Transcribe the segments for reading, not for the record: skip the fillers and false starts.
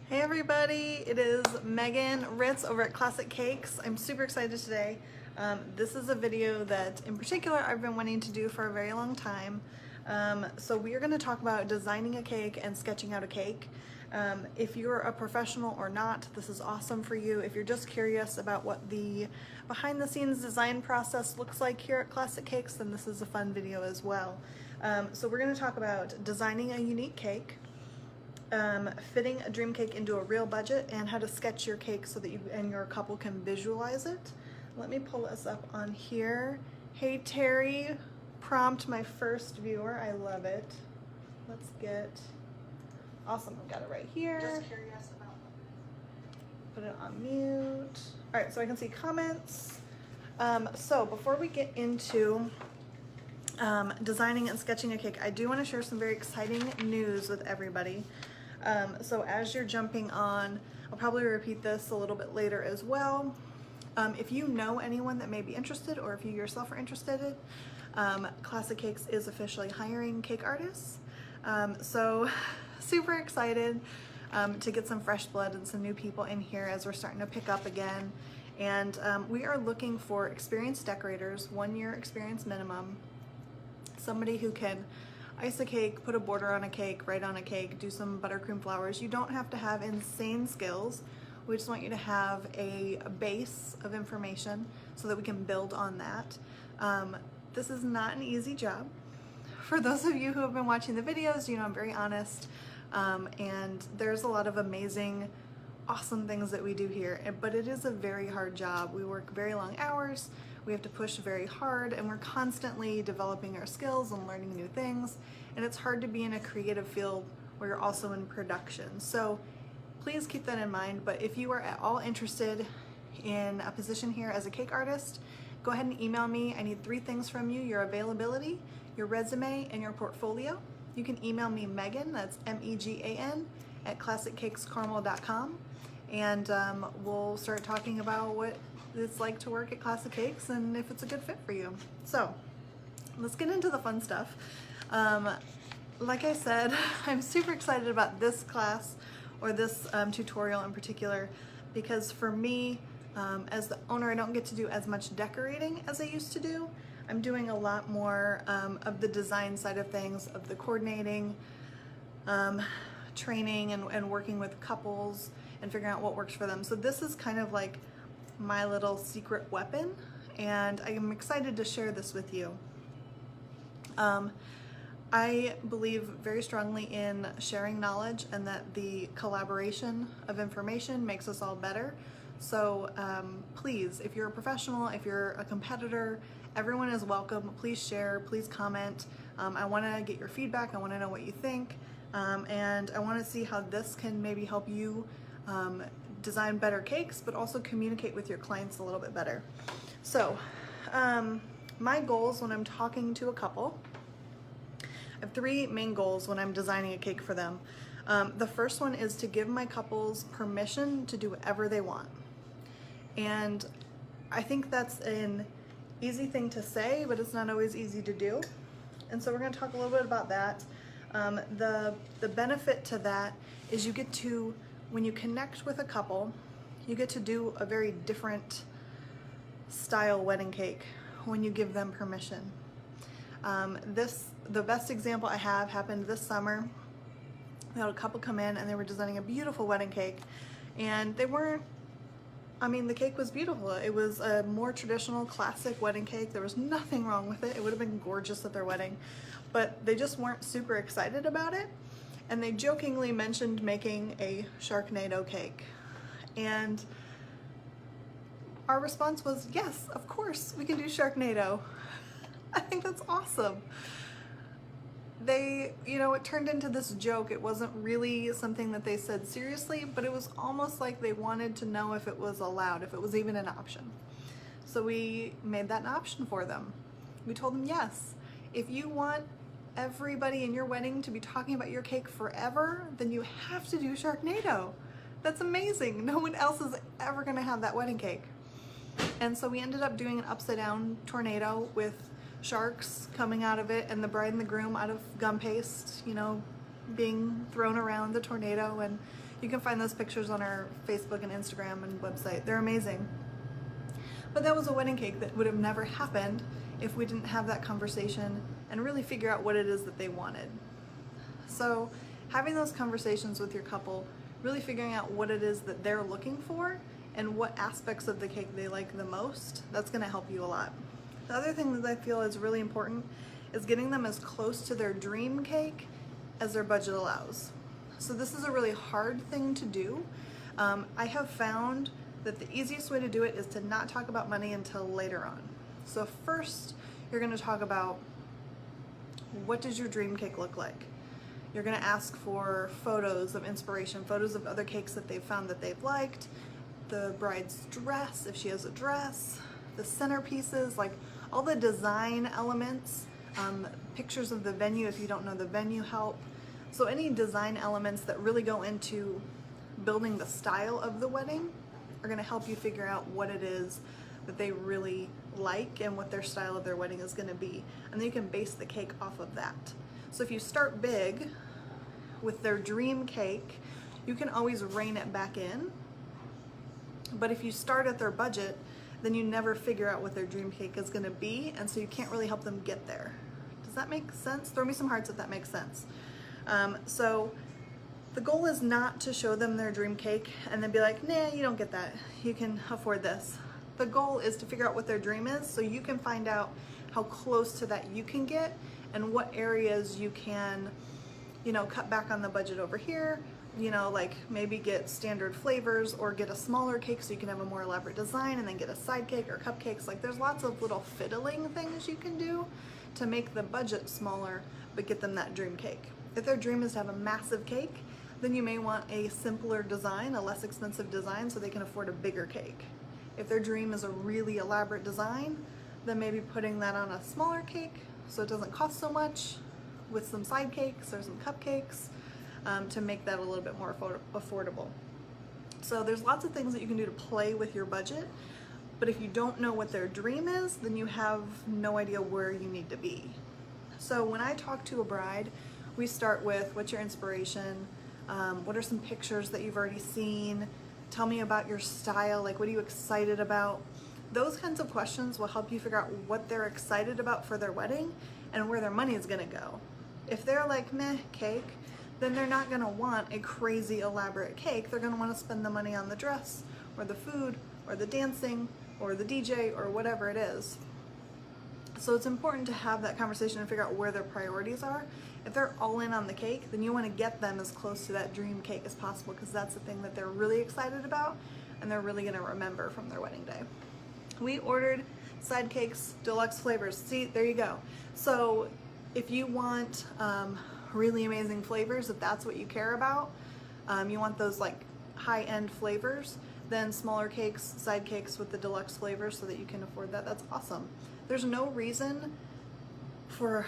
Hey everybody, it is Megan Ritz over at Classic Cakes. I'm super excited today. This is a video that in particular I've been wanting to do for a very long time. So we are going to talk about designing a cake and sketching out a cake. If you're a professional or not, this is awesome for you. If you're just curious about what the behind the scenes design process looks like here at Classic Cakes, then this is a fun video as well. So we're going to talk about designing a unique cake, fitting a dream cake into a real budget, and how to sketch your cake so that you and your couple can visualize it. Let me pull this up on here. Hey Terry, prompt my first viewer. I love it. Let's get, awesome, I've got it right here. Just curious about. Put it on mute. All right, so I can see comments. So before we get into designing and sketching a cake, I do want to share some very exciting news with everybody. So as you're jumping on, I'll probably repeat this a little bit later as well. If you know anyone that may be interested, or if you yourself are interested, Classic Cakes is officially hiring cake artists. So super excited to get some fresh blood and some new people in here as we're starting to pick up again. And we are looking for experienced decorators, 1 year experience minimum, somebody who can ice a cake, put a border on a cake, write on a cake, do some buttercream flowers. You don't have to have insane skills. We just want you to have a base of information so that we can build on that. This is not an easy job. For those of you who have been watching the videos, you know I'm very honest, and there's a lot of amazing, awesome things that we do here, but it is a very hard job. We work very long hours. We have to push very hard, and we're constantly developing our skills and learning new things. And it's hard to be in a creative field where you're also in production. So please keep that in mind. But if you are at all interested in a position here as a cake artist, go ahead and email me. I need 3 things from you: your availability, your resume, and your portfolio. You can email me Megan, that's MEGAN, at classiccakescarmel.com. And we'll start talking about what it's like to work at Classic Cakes and if it's a good fit for you. So let's get into the fun stuff. Like I said, I'm super excited about this class, or this tutorial in particular, because for me, as the owner, I don't get to do as much decorating as I used to do. I'm doing a lot more of the design side of things, of the coordinating, training, and working with couples and figuring out what works for them. So this is kind of like my little secret weapon, and I am excited to share this with you. I believe very strongly in sharing knowledge, and that the collaboration of information makes us all better. So please, if you're a professional, if you're a competitor, everyone is welcome. Please share, please comment. I want to get your feedback. I want to know what you think, and I want to see how this can maybe help you design better cakes, but also communicate with your clients a little bit better. So my goals when I'm talking to a couple, I have 3 main goals when I'm designing a cake for them. The first one is to give my couples permission to do whatever they want. And I think that's an easy thing to say, but it's not always easy to do. And so we're going to talk a little bit about that. The benefit to that is you get to, when you connect with a couple, you get to do a very different style wedding cake when you give them permission. The best example I have happened this summer. We had a couple come in and they were designing a beautiful wedding cake, and they weren't, I mean, the cake was beautiful. It was a more traditional classic wedding cake. There was nothing wrong with it. It would have been gorgeous at their wedding, but they just weren't super excited about it. And they jokingly mentioned making a Sharknado cake. And our response was, yes, of course, we can do Sharknado. I think that's awesome. They, you know, it turned into this joke. It wasn't really something that they said seriously, but it was almost like they wanted to know if it was allowed, if it was even an option. So we made that an option for them. We told them, yes, if you want everybody in your wedding to be talking about your cake forever, then you have to do Sharknado. That's amazing. No one else is ever gonna have that wedding cake. And so we ended up doing an upside down tornado with sharks coming out of it and the bride and the groom out of gum paste, you know, being thrown around the tornado, and you can find those pictures on our Facebook and Instagram and website. They're amazing. But that was a wedding cake that would have never happened if we didn't have that conversation and really figure out what it is that they wanted. So having those conversations with your couple, really figuring out what it is that they're looking for and what aspects of the cake they like the most, that's gonna help you a lot. The other thing that I feel is really important is getting them as close to their dream cake as their budget allows. So this is a really hard thing to do. I have found that the easiest way to do it is to not talk about money until later on. So first, you're gonna talk about, what does your dream cake look like? You're gonna ask for photos of inspiration, photos of other cakes that they've found that they've liked, the bride's dress, if she has a dress, the centerpieces, like all the design elements, pictures of the venue if you don't know the venue help. So any design elements that really go into building the style of the wedding are gonna help you figure out what it is that they really like and what their style of their wedding is gonna be. And then you can base the cake off of that. So if you start big with their dream cake, you can always rein it back in. But if you start at their budget, then you never figure out what their dream cake is gonna be, and so you can't really help them get there. Does that make sense? Throw me some hearts if that makes sense. So the goal is not to show them their dream cake and then be like, nah, you don't get that. You can afford this. The goal is to figure out what their dream is so you can find out how close to that you can get and what areas you can, cut back on the budget over here, like maybe get standard flavors or get a smaller cake so you can have a more elaborate design and then get a side cake or cupcakes. Like there's lots of little fiddling things you can do to make the budget smaller but get them that dream cake. If their dream is to have a massive cake, then you may want a simpler design, a less expensive design so they can afford a bigger cake. If their dream is a really elaborate design, then maybe putting that on a smaller cake so it doesn't cost so much, with some side cakes or some cupcakes to make that a little bit more affordable. So there's lots of things that you can do to play with your budget, but if you don't know what their dream is, then you have no idea where you need to be. So when I talk to a bride, we start with, what's your inspiration? What are some pictures that you've already seen? Tell me about your style, like what are you excited about? Those kinds of questions will help you figure out what they're excited about for their wedding and where their money is gonna go. If they're like, meh, cake, then they're not gonna want a crazy elaborate cake. They're gonna wanna spend the money on the dress or the food or the dancing or the DJ or whatever it is. So it's important to have that conversation and figure out where their priorities are. If they're all in on the cake, then you want to get them as close to that dream cake as possible because that's the thing that they're really excited about and they're really going to remember from their wedding day. We ordered side cakes, deluxe flavors. See, there you go. So if you want really amazing flavors, if that's what you care about, you want those like high-end flavors, then smaller cakes, side cakes with the deluxe flavors so that you can afford that. That's awesome. There's no reason for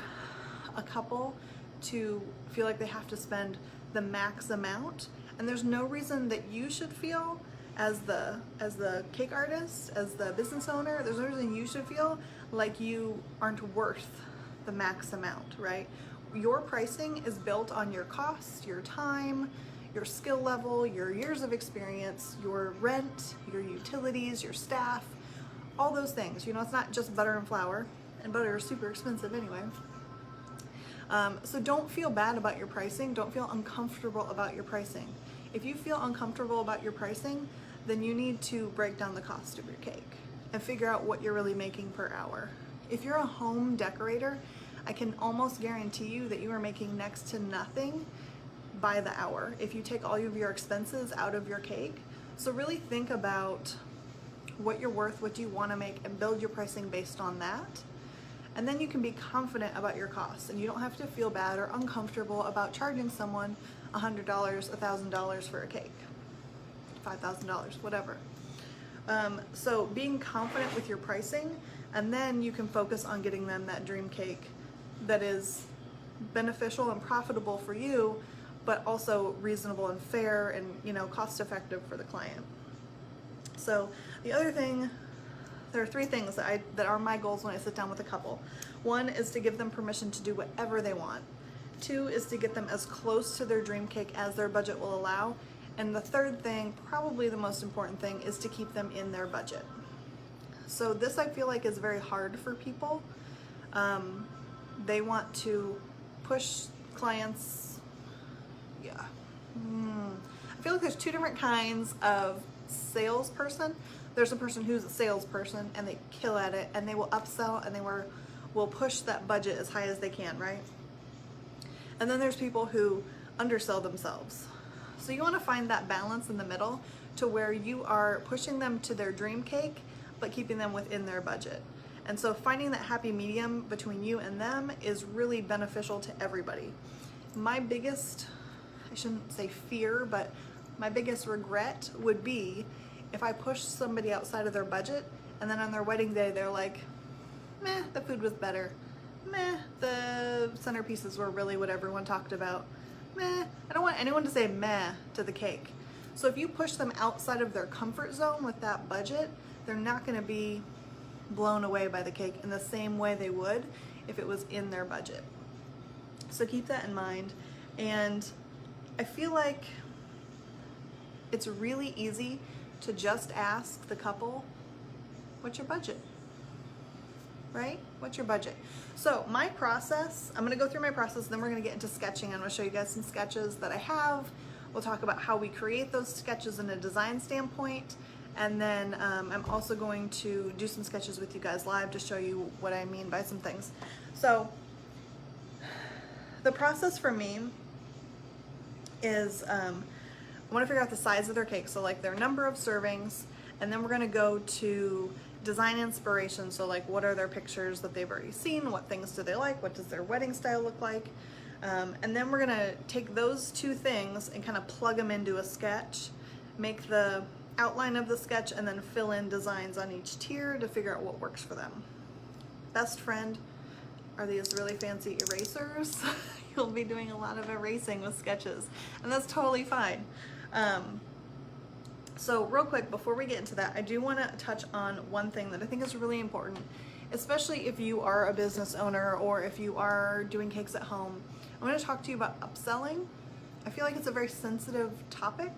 a couple to feel like they have to spend the max amount, and there's no reason that you should feel as the cake artist, as the business owner, there's no reason you should feel like you aren't worth the max amount, right? Your pricing is built on your cost, your time, your skill level, your years of experience, your rent, your utilities, your staff, all those things. It's not just butter and flour, and butter is super expensive anyway. So don't feel bad about your pricing. Don't feel uncomfortable about your pricing. If you feel uncomfortable about your pricing, then you need to break down the cost of your cake and figure out what you're really making per hour. If you're a home decorator, I can almost guarantee you that you are making next to nothing by the hour if you take all of your expenses out of your cake. So really think about what you're worth, what you want to make, and build your pricing based on that. And then you can be confident about your costs, and you don't have to feel bad or uncomfortable about charging someone $100, $1,000 for a cake, $5,000, whatever. So being confident with your pricing, and then you can focus on getting them that dream cake that is beneficial and profitable for you, but also reasonable and fair and cost effective for the client. So the other thing, there are three things that are my goals when I sit down with a couple. One is to give them permission to do whatever they want. 2 is to get them as close to their dream cake as their budget will allow. And the third thing, probably the most important thing, is to keep them in their budget. So this I feel like is very hard for people. They want to push clients, yeah. I feel like there's 2 different kinds of salesperson. There's a person who's a salesperson and they kill at it and they will upsell and they will push that budget as high as they can, right? And then there's people who undersell themselves. So you want to find that balance in the middle to where you are pushing them to their dream cake but keeping them within their budget. And so finding that happy medium between you and them is really beneficial to everybody. My biggest, I shouldn't say fear, but my biggest regret would be if I push somebody outside of their budget and then on their wedding day they're like, meh, the food was better. Meh, the centerpieces were really what everyone talked about. Meh, I don't want anyone to say meh to the cake. So if you push them outside of their comfort zone with that budget, they're not gonna be blown away by the cake in the same way they would if it was in their budget. So keep that in mind. And I feel like it's really easy to just ask the couple, what's your budget? Right? What's your budget? So my process, I'm gonna go through my process, then we're gonna get into sketching. I'm gonna show you guys some sketches that I have. We'll talk about how we create those sketches in a design standpoint. And then I'm also going to do some sketches with you guys live to show you what I mean by some things. So the process for me is I want to figure out the size of their cake, so like their number of servings, and then we're going to go to design inspiration, so like what are their pictures that they've already seen, what things do they like, what does their wedding style look like, and then we're going to take those 2 things and kind of plug them into a sketch, make the outline of the sketch, and then fill in designs on each tier to figure out what works for them. Best friend, are these really fancy erasers? You'll be doing a lot of erasing with sketches, and that's totally fine. So real quick, before we get into that, I do want to touch on one thing that I think is really important, especially if you are a business owner or if you are doing cakes at home. I'm going to talk to you about upselling. I feel like it's a very sensitive topic,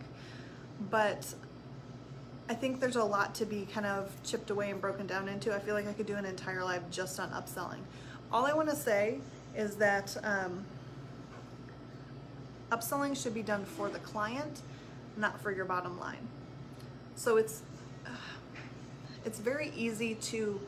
but I think there's a lot to be kind of chipped away and broken down into. I feel like I could do an entire live just on upselling. All I want to say is that upselling should be done for the client, not for your bottom line. So it's very easy to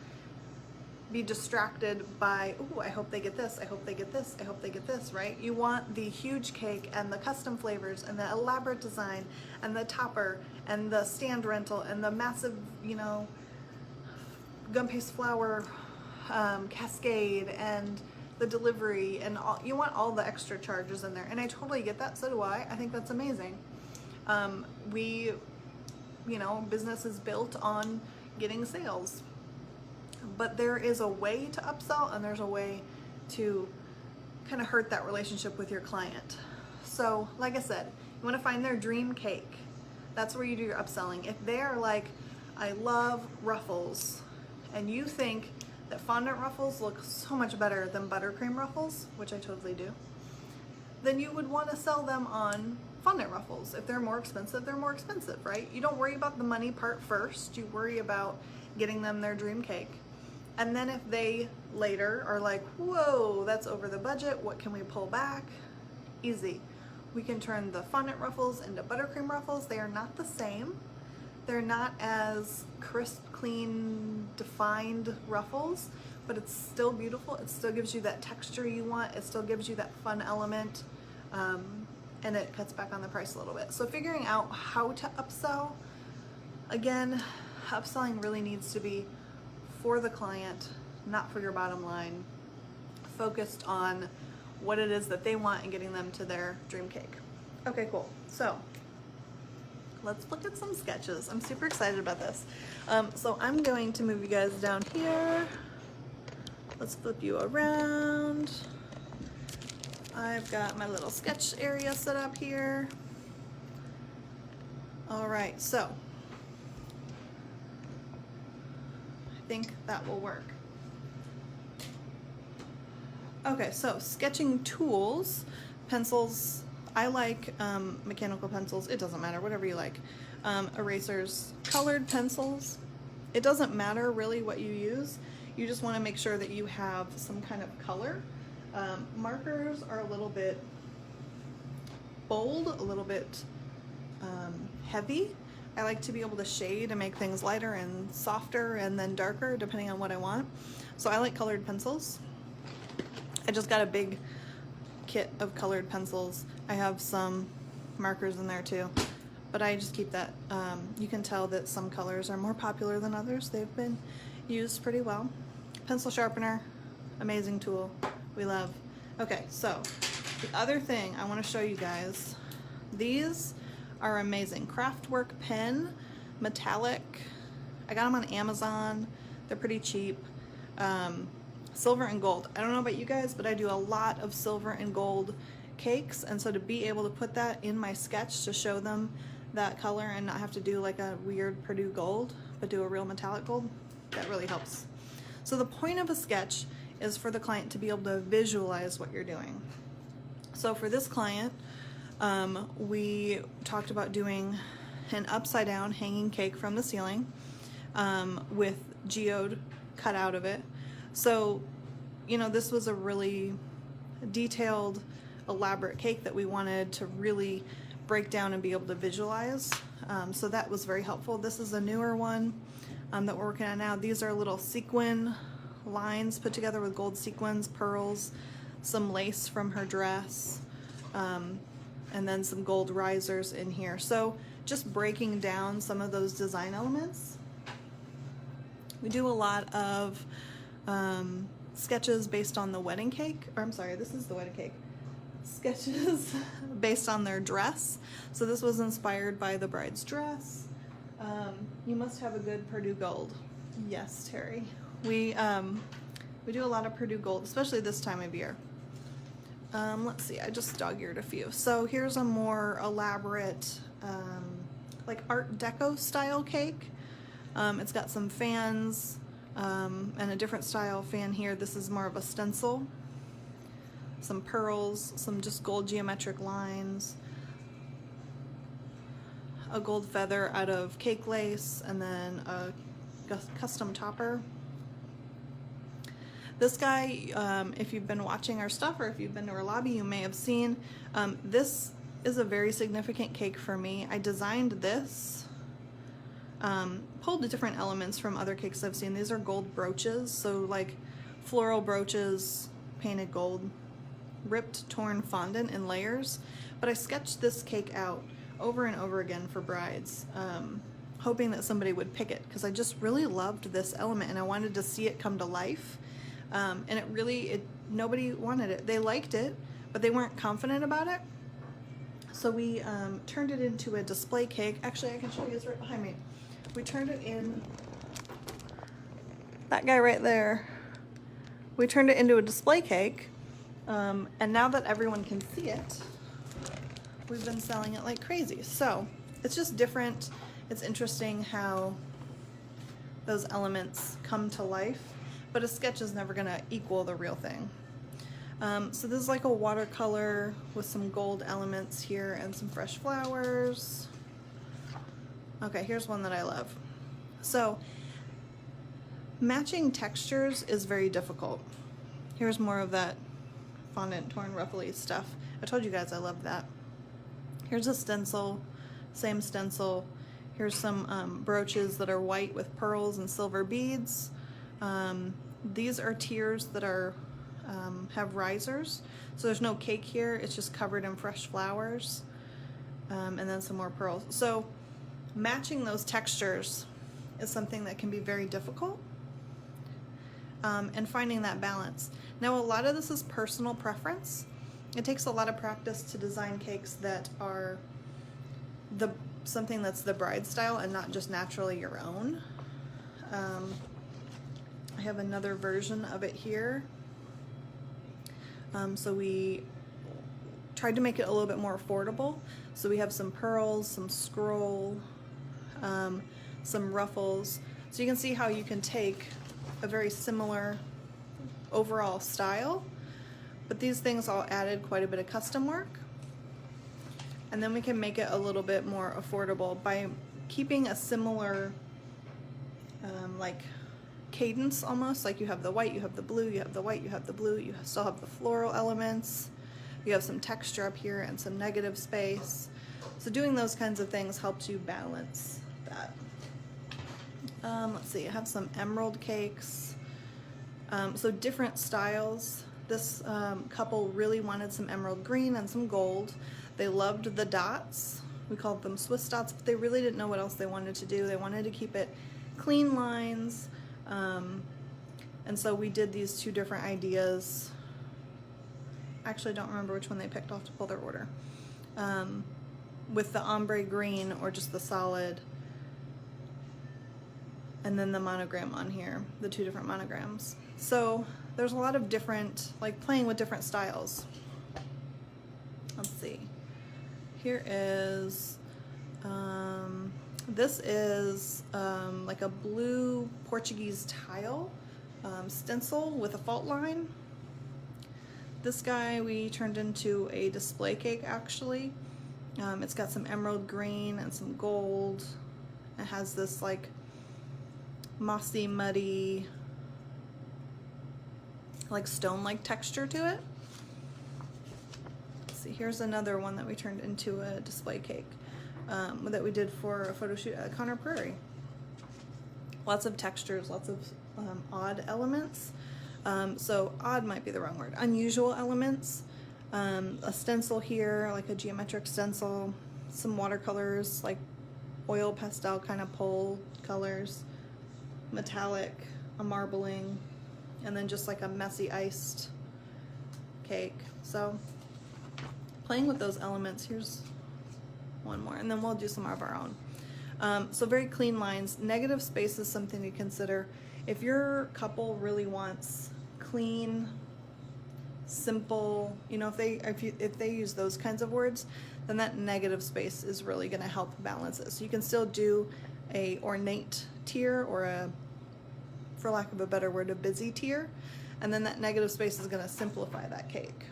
be distracted by, oh, I hope they get this, I hope they get this, I hope they get this, right? You want the huge cake and the custom flavors and the elaborate design and the topper and the stand rental and the massive, you know, gum paste flower cascade and the delivery and all. You want all the extra charges in there, and I totally get that. So do I. I think that's amazing. You know, business is built on getting sales, but there is a way to upsell and there's a way to kind of hurt that relationship with your client. So like I said, you want to find their dream cake. That's where you do your upselling. If they're like, I love ruffles, and you think that fondant ruffles look so much better than buttercream ruffles, which I totally do, then you would want to sell them on fondant ruffles. If they're more expensive, they're more expensive, right? You don't worry about the money part first. You worry about getting them their dream cake. And then if they later are like, whoa, that's over the budget, what can we pull back? Easy. We can turn the fondant ruffles into buttercream ruffles. They are not the same. They're not as crisp, clean, defined ruffles, but it's still beautiful. It still gives you that texture you want. It still gives you that fun element, and it cuts back on the price a little bit. So figuring out how to upsell, again, upselling really needs to be for the client, not for your bottom line, focused on what it is that they want and getting them to their dream cake. Okay, cool. So let's look at some sketches. I'm super excited about this. So I'm going to move you guys down here. Let's flip you around. I've got my little sketch area set up here. All right, so I think that will work. Okay, so sketching tools, pencils. I like mechanical pencils. It doesn't matter, whatever you like. Erasers, colored pencils. It doesn't matter really what you use. You just want to make sure that you have some kind of color. Markers are a little bit bold, a little bit heavy. I like to be able to shade and make things lighter and softer and then darker depending on what I want. So I like colored pencils. I just got a big kit of colored pencils. I have some markers in there too, but I just keep that. You can tell that some colors are more popular than others. They've been used pretty well. Pencil sharpener, amazing tool, we love. Okay, so the other thing I want to show you guys, these are amazing. Craftwork pen, metallic. I got them on Amazon. They're pretty cheap. Silver and gold. I don't know about you guys, but I do a lot of silver and gold cakes, and so to be able to put that in my sketch to show them that color and not have to do like a weird Purdue gold, but do a real metallic gold, that really helps. So the point of a sketch is for the client to be able to visualize what you're doing. So for this client, we talked about doing an upside down hanging cake from the ceiling with geode cut out of it. So, you know, this was a really detailed, elaborate cake that we wanted to really break down and be able to visualize. So that was very helpful. This is a newer one that we're working on now. These are little sequin lines put together with gold sequins, pearls, some lace from her dress, and then some gold risers in here. So just breaking down some of those design elements. We do a lot of sketches based on the wedding cake, or I'm sorry, this is the wedding cake. Sketches based on their dress. So this was inspired by the bride's dress. You must have a good Purdue gold. Yes, Terry. We do a lot of Purdue gold, especially this time of year. Let's see, I just dog-eared a few. So here's a more elaborate, like Art Deco style cake. It's got some fans and a different style fan here. This is more of a stencil. Some pearls, some just gold geometric lines, a gold feather out of cake lace, and then a custom topper. This guy, if you've been watching our stuff or if you've been to our lobby, you may have seen, this is a very significant cake for me. I designed this, pulled the different elements from other cakes I've seen. These are gold brooches, so like floral brooches painted gold, ripped, torn fondant in layers. But I sketched this cake out over and over again for brides, hoping that somebody would pick it, because I just really loved this element and I wanted to see it come to life. And it really, nobody wanted it. They liked it, but they weren't confident about it. So we turned it into a display cake. Actually, I can show you, it's right behind me. We turned it in, that guy right there. We turned it into a display cake. And now that everyone can see it, we've been selling it like crazy. So it's just different. It's interesting how those elements come to life. But a sketch is never gonna equal the real thing. So this is like a watercolor with some gold elements here and some fresh flowers. Okay, here's one that I love. So matching textures is very difficult. Here's more of that fondant, torn, ruffly stuff. I told you guys I love that. Here's a stencil, same stencil. Here's some brooches that are white with pearls and silver beads. These are tiers that are have risers, so there's no cake here, it's just covered in fresh flowers, and then some more pearls. So matching those textures is something that can be very difficult, and finding that balance. Now a lot of this is personal preference. It takes a lot of practice to design cakes that are something that's the bride style and not just naturally your own. I have another version of it here. So we tried to make it a little bit more affordable. So we have some pearls, some scroll, some ruffles. So you can see how you can take a very similar overall style, But these things all added quite a bit of custom work. And then we can make it a little bit more affordable by keeping a similar like cadence almost. Like you have the white, you have the blue, you have the white, you have the blue, you still have the floral elements. You have some texture up here and some negative space. So doing those kinds of things helps you balance that. Let's see, I have some emerald cakes. So different styles. This couple really wanted some emerald green and some gold. They loved the dots. We called them Swiss dots, but they really didn't know what else they wanted to do. They wanted to keep it clean lines. And so we did these two different ideas. Actually, I don't remember which one they picked off to pull their order. With the ombre green or just the solid. And then the monogram on here, the two different monograms. So there's a lot of different, like playing with different styles. Let's see. Here is, this is like a blue Portuguese tile stencil with a fault line. This guy we turned into a display cake actually. It's got some emerald green and some gold. It has this like mossy, muddy, like stone-like texture to it. Let's see, here's another one that we turned into a display cake that we did for a photo shoot at Connor Prairie. Lots of textures, lots of odd elements. So odd might be the wrong word. Unusual elements. A stencil here, like a geometric stencil. Some watercolors, like oil pastel kind of pole colors. Metallic, a marbling, and then just like a messy iced cake. So playing with those elements. Here's one more, and then we'll do some of our own. So very clean lines. Negative space is something to consider. If your couple really wants clean, simple, you know, if they use those kinds of words, then that negative space is really going to help balance it. So you can still do a ornate tier or a, for lack of a better word, a busy tier, and then that negative space is going to simplify that cake.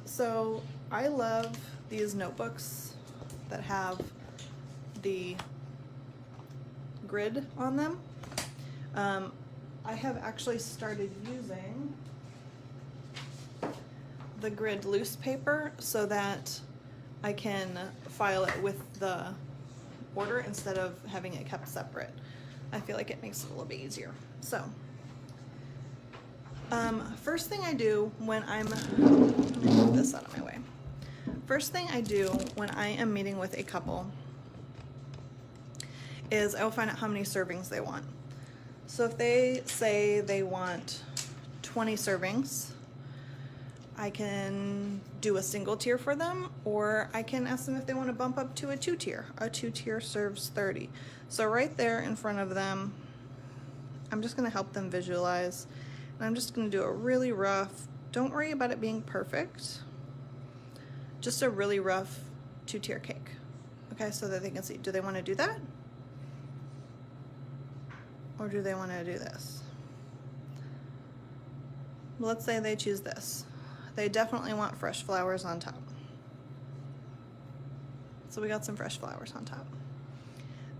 So I love these notebooks that have the grid on them. I have actually started using the grid loose paper so that I can file it with the order instead of having it kept separate. I feel like it makes it a little bit easier. So, first thing I do when I'm, let me move this out of my way. First thing I do when I am meeting with a couple is I will find out how many servings they want. So if they say they want 20 servings, I can do a single tier for them, or I can ask them if they want to bump up to a 2-tier. A 2-tier serves 30. So right there in front of them, I'm just going to help them visualize. And I'm just going to do a really rough, don't worry about it being perfect, just a really rough 2-tier cake. Okay, so that they can see, do they want to do that? Or do they want to do this? Let's say they choose this. They definitely want fresh flowers on top. So we got some fresh flowers on top.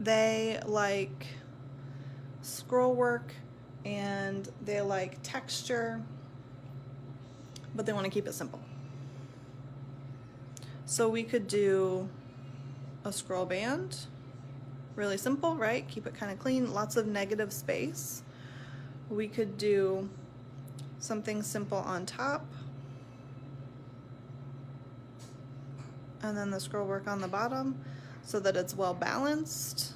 They like scroll work and they like texture, but they want to keep it simple. So we could do a scroll band, really simple, right? Keep it kind of clean, lots of negative space. We could do something simple on top, and then the scroll work on the bottom so that it's well balanced,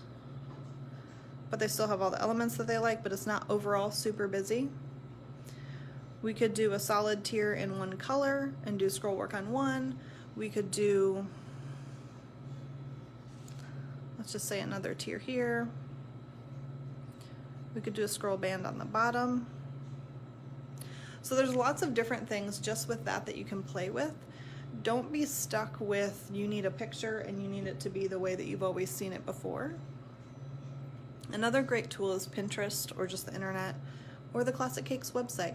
but they still have all the elements that they like, but it's not overall super busy. We could do a solid tier in one color and do scroll work on one. We could do, let's just say another tier here. We could do a scroll band on the bottom. So there's lots of different things just with that you can play with. Don't be stuck with you need a picture and you need it to be the way that you've always seen it before. Another great tool is Pinterest or just the internet or the Classic Cakes website.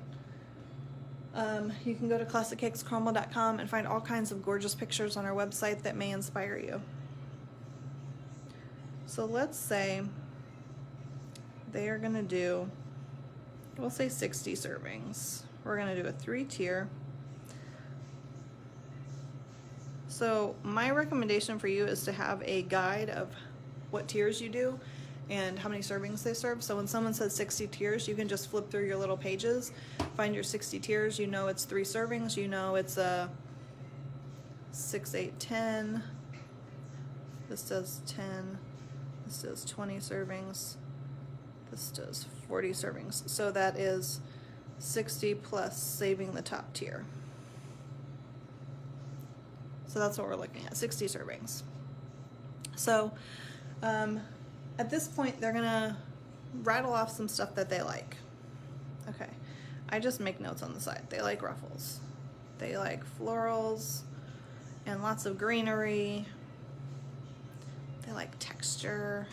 You can go to classiccakescarmel.com and find all kinds of gorgeous pictures on our website that may inspire you. So let's say they are going to do, we'll say 60 servings. We're going to do a 3-tier. So my recommendation for you is to have a guide of what tiers you do and how many servings they serve. So when someone says 60 tiers, you can just flip through your little pages, find your 60 tiers. You know it's 3 servings. You know it's a 6, 8, 10. This does 10. This does 20 servings. This does 40 servings. So that is 60 plus saving the top tier. So that's what we're looking at, 60 servings. So at this point, they're gonna rattle off some stuff that they like. Okay, I just make notes on the side. They like ruffles. They like florals and lots of greenery. They like texture.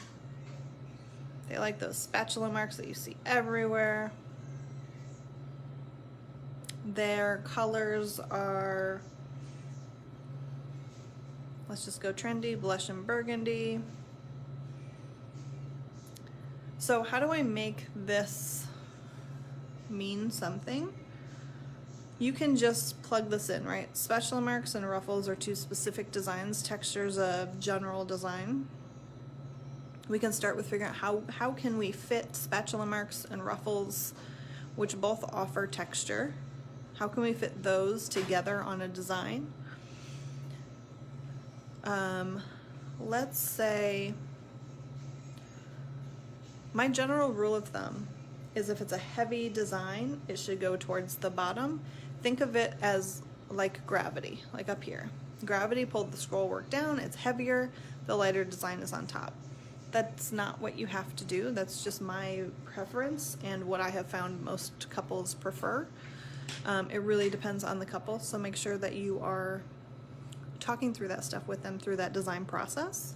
They like those spatula marks that you see everywhere. Their colors are, let's just go trendy, blush and burgundy. So how do I make this mean something? You can just plug this in, right? Spatula marks and ruffles are 2 specific designs. Texture's a general design. We can start with figuring out how can we fit spatula marks and ruffles, which both offer texture. How can we fit those together on a design? Let's say my general rule of thumb is if it's a heavy design, it should go towards the bottom. Think of it as like gravity, like up here. Gravity pulled the scroll work down, it's heavier, the lighter design is on top. That's not what you have to do. That's just my preference and what I have found most couples prefer. It really depends on the couple, so make sure that you are talking through that stuff with them through that design process.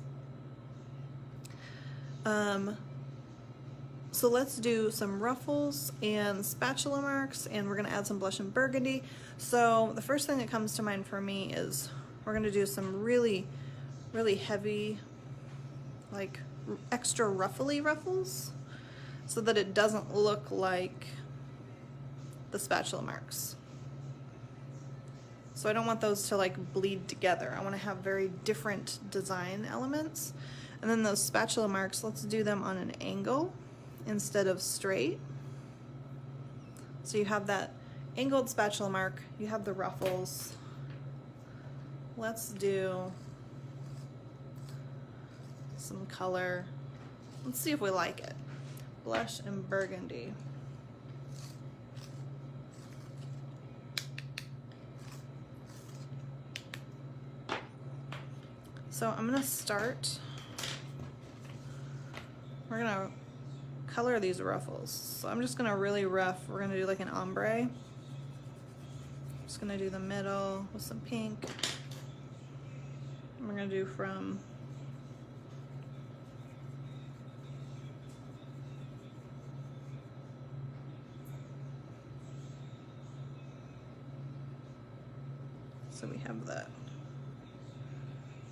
So let's do some ruffles and spatula marks, and we're gonna add some blush and burgundy. So the first thing that comes to mind for me is we're gonna do some really, really heavy, like extra ruffly ruffles, so that it doesn't look like the spatula marks. So I don't want those to like bleed together. I want to have very different design elements. And then those spatula marks, let's do them on an angle instead of straight. So you have that angled spatula mark, you have the ruffles. Let's do some color. Let's see if we like it. Blush and burgundy. So I'm gonna start, we're gonna color these ruffles. So I'm just gonna really rough, we're gonna do like an ombre. Just gonna do the middle with some pink. And we're gonna do from so we have that.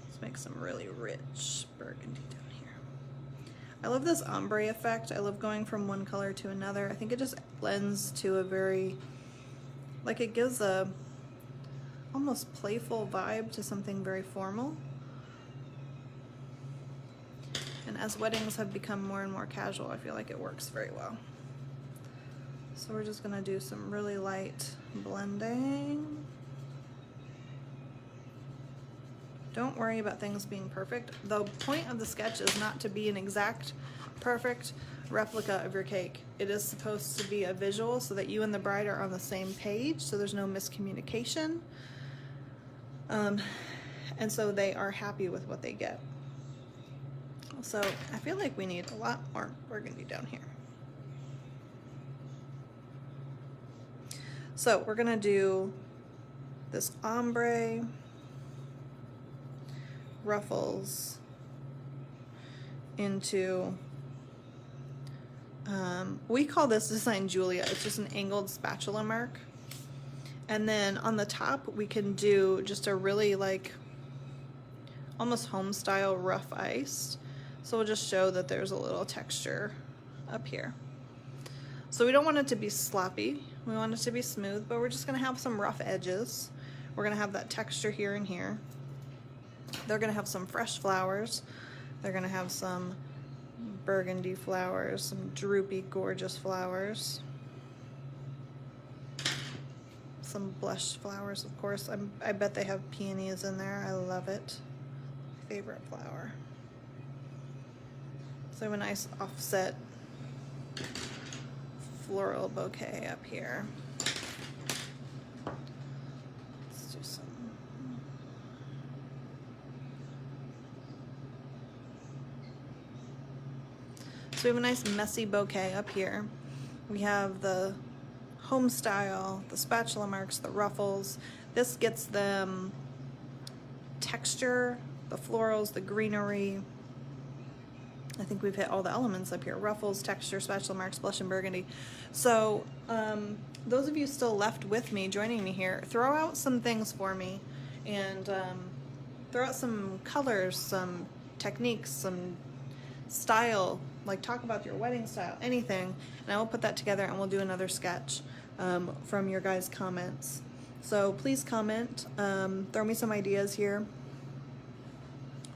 Let's make some really rich burgundy down here. I love this ombre effect. I love going from one color to another. I think it just lends to a very, like it gives a almost playful vibe to something very formal. And as weddings have become more and more casual, I feel like it works very well. So we're just gonna do some really light blending. Don't worry about things being perfect. The point of the sketch is not to be an exact, perfect replica of your cake. It is supposed to be a visual so that you and the bride are on the same page, so there's no miscommunication. And so they are happy with what they get. So I feel like we need a lot more burgundy down here. So we're gonna do this ombre, ruffles into, we call this design Julia. It's just an angled spatula mark. And then on the top, we can do just a really like almost home style rough ice. So we'll just show that there's a little texture up here. So we don't want it to be sloppy. We want it to be smooth, but we're just gonna have some rough edges. We're gonna have that texture here and here. They're gonna have some fresh flowers. They're gonna have some burgundy flowers, some droopy, gorgeous flowers. Some blush flowers, of course. I bet they have peonies in there. I love it. Favorite flower. So I have a nice offset floral bouquet up here. Let's do some. So we have a nice messy bouquet up here. We have the home style, the spatula marks, the ruffles. This gets them texture, the florals, the greenery. I think we've hit all the elements up here. Ruffles, texture, spatula marks, blush, and burgundy. So those of you still left with me, joining me here, throw out some things for me and throw out some colors, some techniques, some style, like talk about your wedding style, anything, and I will put that together and we'll do another sketch from your guys' comments. So please comment, throw me some ideas here.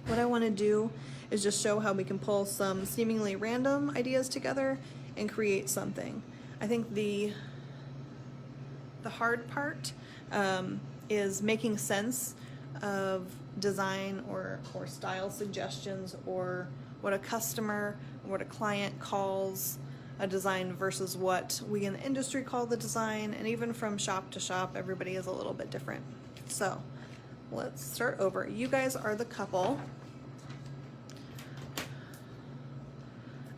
What I want to do is just show how we can pull some seemingly random ideas together and create something. I think the hard part is making sense of design or style suggestions, or what a customer, what a client calls a design versus what we in the industry call the design, and even from shop to shop, everybody is a little bit different. So let's start over. You guys are the couple.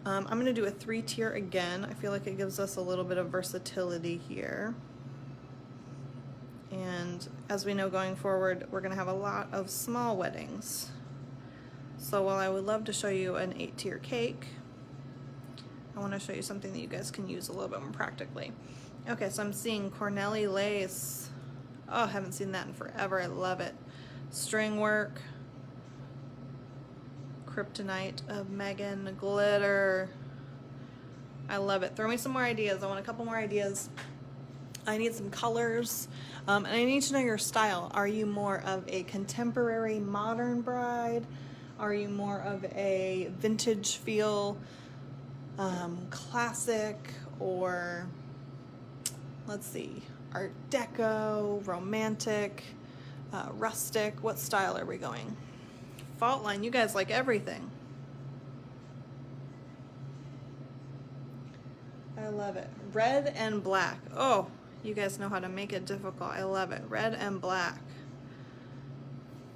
I'm gonna do a 3-tier again. I feel like it gives us a little bit of versatility here. And as we know, going forward, we're gonna have a lot of small weddings. So while I would love to show you an 8-tier cake, I want to show you something that you guys can use a little bit more practically. Okay, so I'm seeing Corneli lace. Oh, I haven't seen that in forever. I love it. String work. Kryptonite of Megan. Glitter. I love it. Throw me some more ideas. I want a couple more ideas. I need some colors. And I need to know your style. Are you more of a contemporary modern bride? Are you more of a vintage feel, classic, or let's see, Art Deco, romantic, rustic? What style are we going? Fault line, you guys like everything. I love it. Red and black. Oh, you guys know how to make it difficult. I love it. Red and black.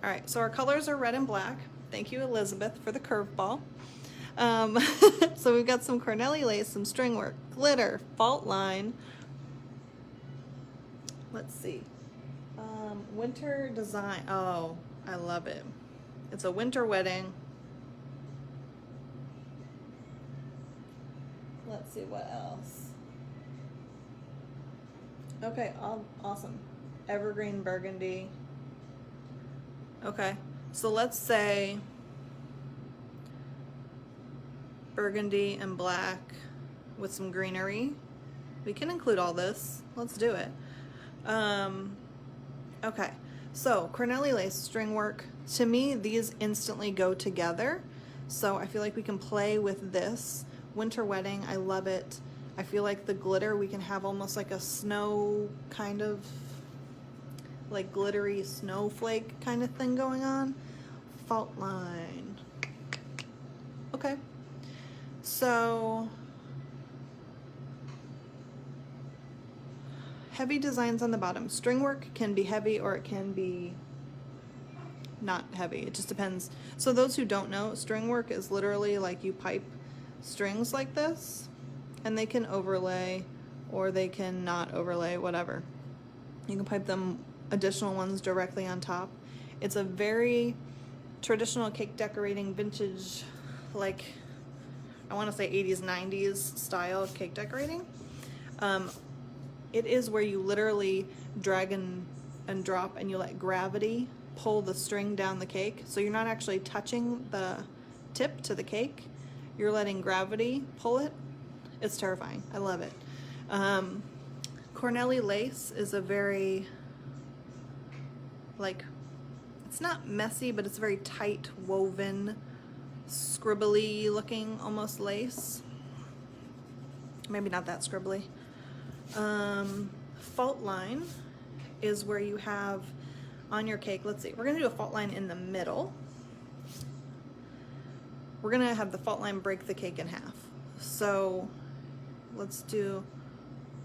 All right, so our colors are red and black. Thank you, Elizabeth, for the curveball. So we've got some Corneli lace, some string work, glitter, fault line. Let's see. Winter design. Oh, I love it. It's a winter wedding. Let's see what else. Okay, awesome. Evergreen burgundy. Okay, so let's say burgundy and black with some greenery. We can include all this. Let's do it. Okay, so Corneli lace, string work. To me, these instantly go together. So I feel like we can play with this. Winter wedding, I love it. I feel like the glitter, we can have almost like a snow kind of, like glittery snowflake kind of thing going on. Fault line. Okay. So heavy designs on the bottom. String work can be heavy or it can be not heavy. It just depends. So those who don't know, string work is literally like you pipe strings like this, and they can overlay or they can not overlay, whatever. You can pipe them additional ones directly on top. It's a very traditional cake decorating, vintage, like I want to say 80s, 90s style of cake decorating. it is where you literally drag and drop, and you let gravity pull the string down the cake. So you're not actually touching the tip to the cake. You're letting gravity pull it. It's terrifying. I love it. Cornelli lace is a very, like, it's not messy, but it's very tight woven, scribbly looking almost lace. Maybe not that scribbly. Fault line is where you have on your cake, let's see, we're gonna do a fault line in the middle. We're gonna have the fault line break the cake in half. So let's do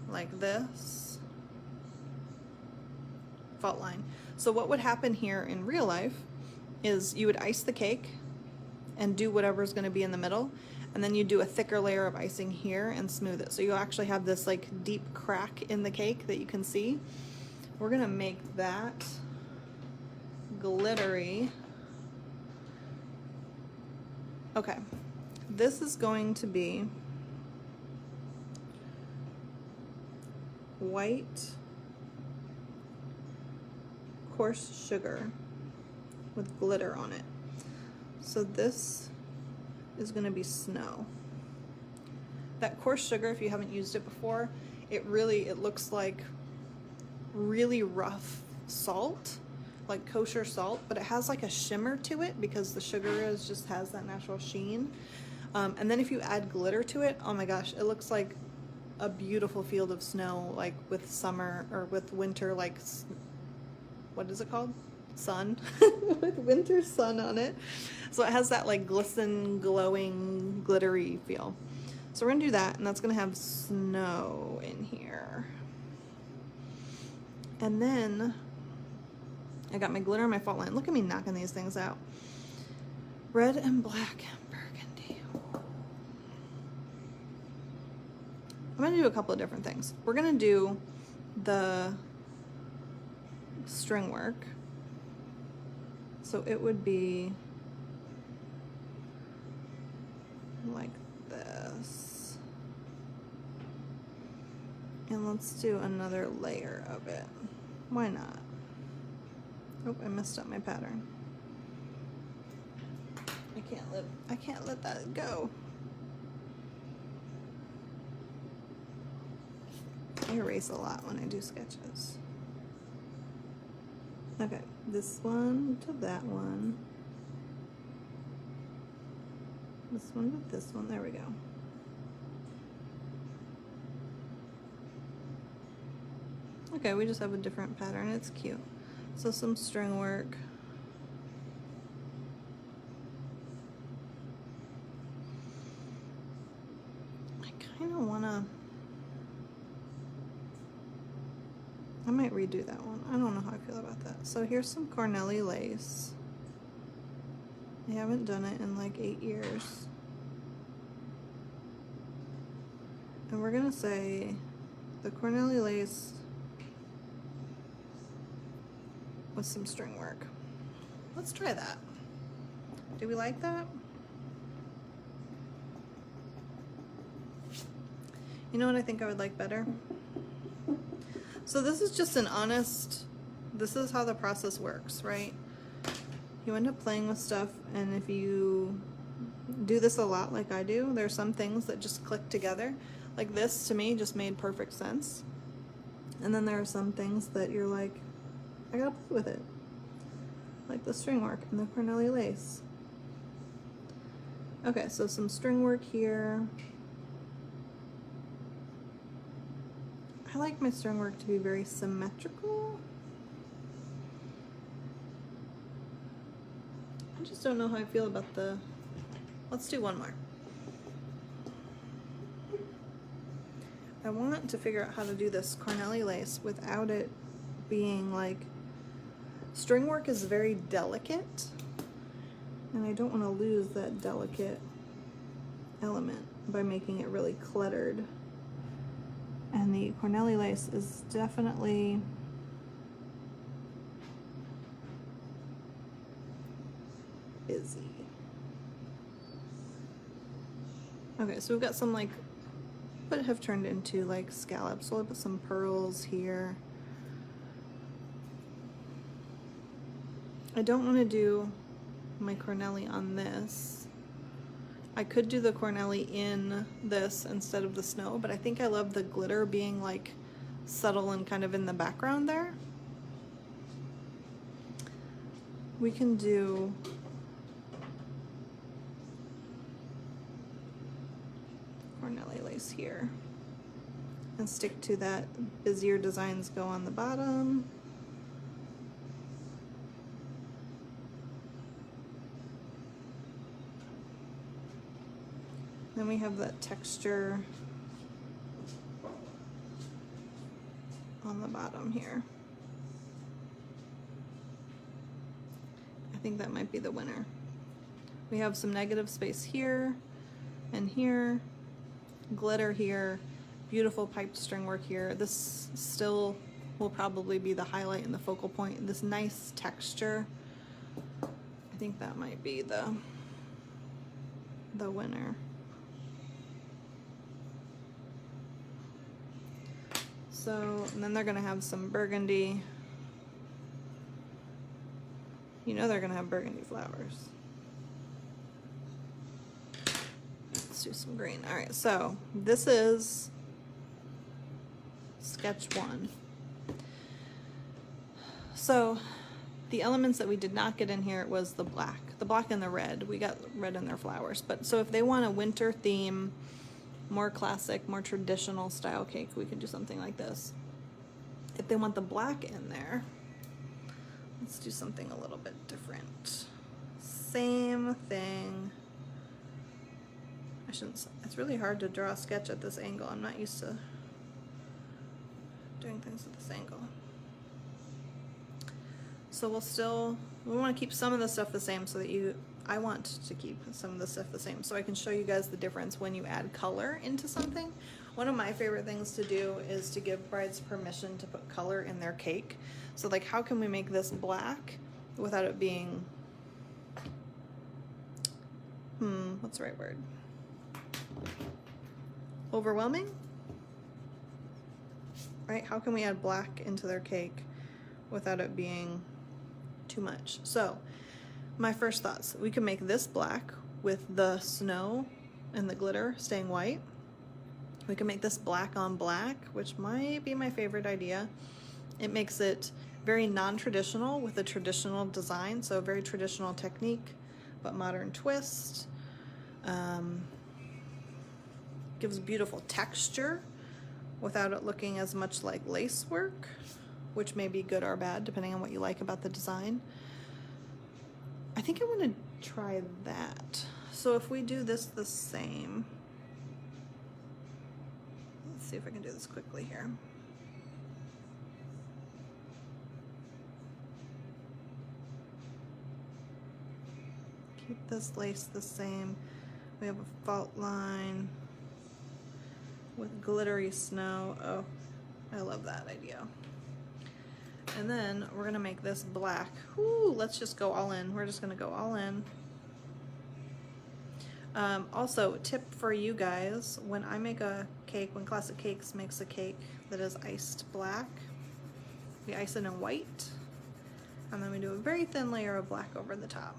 like this, fault line. So what would happen here in real life is you would ice the cake and do whatever's gonna be in the middle, and then you do a thicker layer of icing here and smooth it. So you'll actually have this like deep crack in the cake that you can see. We're gonna make that glittery. Okay, this is going to be white coarse sugar with glitter on it. So this is going to be snow. That coarse sugar, if you haven't used it before, it looks like really rough salt, like kosher salt, but it has like a shimmer to it because the sugar just has that natural sheen. And then if you add glitter to it, oh my gosh, it looks like a beautiful field of snow, like with summer or with winter, like, what is it called? Sun. With winter sun on it. So it has that like glisten, glowing, glittery feel. So we're gonna do that, and that's gonna have snow in here. And then I got my glitter and my fault line. Look at me knocking these things out. Red and black and burgundy. I'm gonna do a couple of different things. We're gonna do the string work. So it would be like this. And let's do another layer of it. Why not? Oh, I messed up my pattern. I can't let that go. I erase a lot when I do sketches. Okay, this one to that one. This one to this one. There we go. Okay, we just have a different pattern. It's cute. So some string work. I kind of want to... I might redo that one. I don't know how I feel about that. So here's some Cornelli lace. I haven't done it in like 8 years. And we're gonna say the Cornelli lace with some string work. Let's try that. Do we like that? You know what I think I would like better? So this is just an honest, this is how the process works, right? You end up playing with stuff, and if you do this a lot like I do, there are some things that just click together. Like this, to me, just made perfect sense. And then there are some things that you're like, I gotta play with it. Like the string work and the Cornelli lace. Okay, so some string work here. I like my string work to be very symmetrical. I just don't know how I feel about the... Let's do one more. I want to figure out how to do this Cornelli lace without it being like... String work is very delicate, and I don't want to lose that delicate element by making it really cluttered. And the Cornelli lace is definitely busy. Okay, so we've got some like but have turned into like scallops. So I'll put some pearls here. I don't want to do my corneli on this. I could do the corneli in this instead of the snow, but I think I love the glitter being like subtle and kind of in the background there. We can do corneli lace here and stick to that busier designs go on the bottom. Then we have that texture on the bottom here. I think that might be the winner. We have some negative space here and here, glitter here, beautiful piped string work here. This still will probably be the highlight and the focal point. This nice texture, I think that might be the winner. So, and then they're gonna have some burgundy. You know they're gonna have burgundy flowers. Let's do some green. All right, so this is sketch one. So the elements that we did not get in here was the black and the red. We got red in their flowers. But so if they want a winter theme, more classic, more traditional style cake, we could do something like this. If they want the black in there, let's do something a little bit different. Same thing. I shouldn't, it's really hard to draw a sketch at this angle. I'm not used to doing things at this angle. So we want to keep some of the stuff the same so that I want to keep some of the stuff the same so I can show you guys the difference when you add color into something. One of my favorite things to do is to give brides permission to put color in their cake. So like, how can we make this black without it being, what's the right word? Overwhelming? Right? How can we add black into their cake without it being too much? So my first thoughts, we can make this black with the snow and the glitter staying white. We can make this black on black, which might be my favorite idea. It makes it very non-traditional with a traditional design, so a very traditional technique, but modern twist. Gives beautiful texture without it looking as much like lace work, which may be good or bad depending on what you like about the design. I think I want to try that. So if we do this the same, let's see if I can do this quickly here. Keep this lace the same. We have a fault line with glittery snow. Oh, I love that idea. And then we're gonna make this black. Ooh, let's just go all in. We're just gonna go all in. Also, tip for you guys, when I make a cake, when Classic Cakes makes a cake that is iced black, we ice it in white, and then we do a very thin layer of black over the top.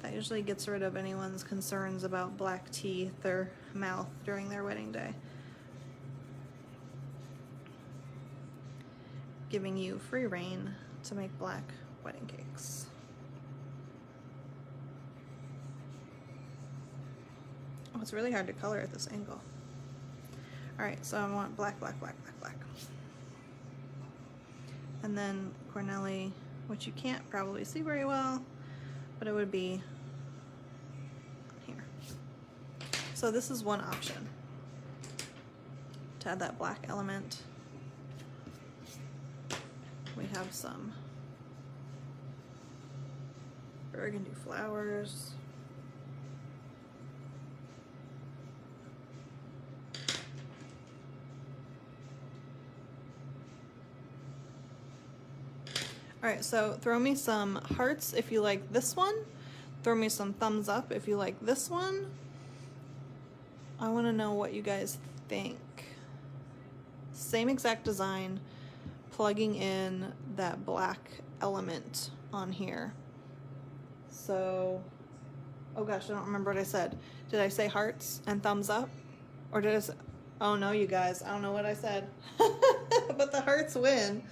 That usually gets rid of anyone's concerns about black teeth or mouth during their wedding day. Giving you free reign to make black wedding cakes. Oh, it's really hard to color at this angle. All right, so I want black, black, black, black, black. And then corneli, which you can't probably see very well, but it would be here. So this is one option to add that black element. We have some burgundy flowers. All right, so throw me some hearts if you like this one. Throw me some thumbs up if you like this one. I want to know what you guys think. Same exact design, plugging in that black element on here. So, oh gosh, I don't remember what I said. Did I say hearts and thumbs up? Or did I say, oh no, you guys, I don't know what I said. But the hearts win.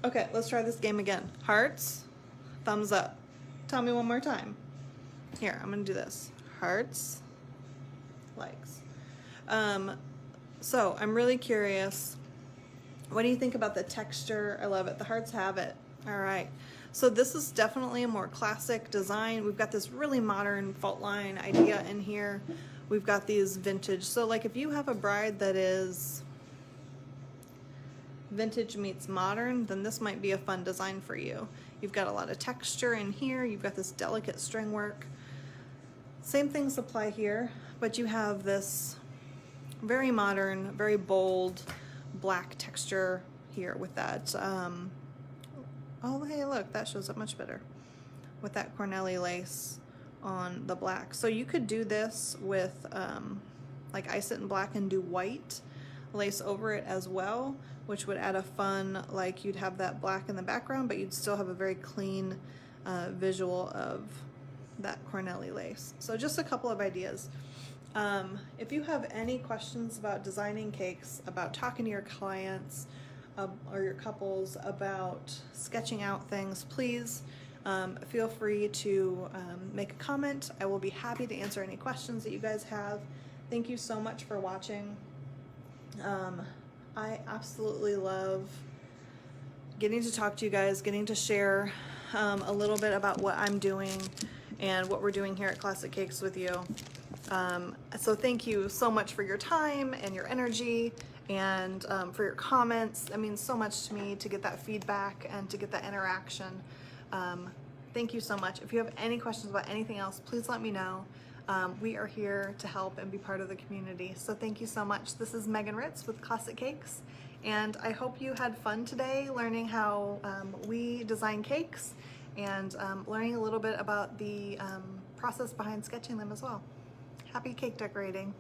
Okay, let's try this game again. Hearts, thumbs up. Tell me one more time. Here, I'm gonna do this. Hearts, likes. So I'm really curious. What do you think about the texture? I love it. The hearts have it. All right. So this is definitely a more classic design. We've got this really modern fault line idea in here. We've got these vintage. So like if you have a bride that is vintage meets modern, then this might be a fun design for you. You've got a lot of texture in here. You've got this delicate string work. Same things apply here, but you have this very modern, very bold black texture here with that. Oh, hey, look, that shows up much better with that corneli lace on the black. So you could do this with like ice it in black and do white lace over it as well, which would add a fun, like you'd have that black in the background, but you'd still have a very clean visual of that corneli lace. So just a couple of ideas. If you have any questions about designing cakes, about talking to your clients or your couples, about sketching out things, please feel free to make a comment. I will be happy to answer any questions that you guys have. Thank you so much for watching. I absolutely love getting to talk to you guys, getting to share a little bit about what I'm doing and what we're doing here at Classic Cakes with you. So thank you so much for your time and your energy and for your comments. It means so much to me to get that feedback and to get that interaction. Thank you so much. If you have any questions about anything else, please let me know. We are here to help and be part of the community. So thank you so much. This is Megan Ritz with Classic Cakes, and I hope you had fun today learning how we design cakes and learning a little bit about the process behind sketching them as well. Happy cake decorating.